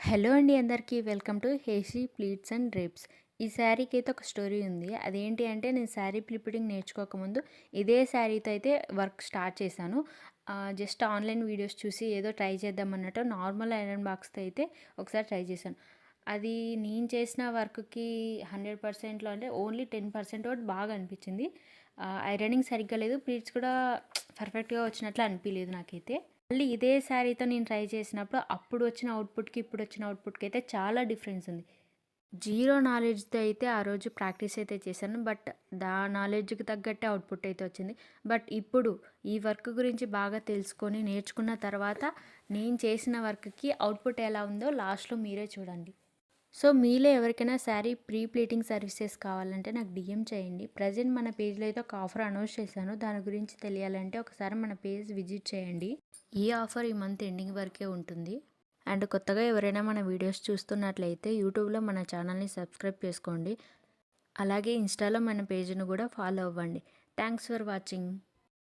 Hello అండి అందరికీ welcome to Heshi pleats and drapes. ఈ శారీకి అయితే ఒక స్టోరీ ఉంది. అదేంటి అంటే నేను శారీ ప్లిప్పింగ్ నేర్చుకోకముందు ఇదే శారీతో అయితే వర్క్ స్టార్ట్ చేశాను. జస్ట్ ఆన్లైన్ వీడియోస్ చూసి ఏదో ట్రై చేద్దాం అన్నట్టు నార్మల్ ఐరన్ బాక్స్తో అయితే ఒకసారి ట్రై చేశాను. అది నేను చేసిన వర్క్కి 100%లో అంటే ఓన్లీ 10% ఒకటి బాగా అనిపించింది. ఐరనింగ్ సరిగ్గా లేదు, ప్లీట్స్ కూడా పర్ఫెక్ట్గా వచ్చినట్లు అనిపించలేదు నాకైతే. మళ్ళీ ఇదే శారీతో నేను ట్రై చేసినప్పుడు అప్పుడు వచ్చిన అవుట్పుట్కి ఇప్పుడు వచ్చిన అవుట్పుట్కి అయితే చాలా డిఫరెన్స్ ఉంది. జీరో నాలెడ్జ్తో అయితే ఆ రోజు ప్రాక్టీస్ అయితే చేశాను. బట్ నాలెడ్జ్కి తగ్గట్టే అవుట్పుట్ అయితే వచ్చింది. బట్ ఇప్పుడు ఈ వర్క్ గురించి బాగా తెలుసుకొని నేర్చుకున్న తర్వాత నేను చేసిన వర్క్కి అవుట్పుట్ ఎలా ఉందో లాస్ట్లో మీరే చూడండి. సో మీలో ఎవరికైనా శారీ ప్రీ ప్లీటింగ్ సర్వీసెస్ కావాలంటే నాకు డిఎం చేయండి. ప్రజెంట్ మన పేజ్లో అయితే ఒక ఆఫర్ అనౌన్స్ చేశాను. దాని గురించి తెలియాలంటే ఒకసారి మన పేజ్ విజిట్ చేయండి. ఈ ఆఫర్ ఈ మంత్ ఎండింగ్ వరకే ఉంటుంది. అండ్ కొత్తగా ఎవరైనా మన వీడియోస్ చూస్తున్నట్లయితే యూట్యూబ్లో మన ఛానల్ని సబ్స్క్రైబ్ చేసుకోండి. అలాగే ఇన్స్టాలో మన పేజ్ను కూడా ఫాలో అవ్వండి. Thanks for watching.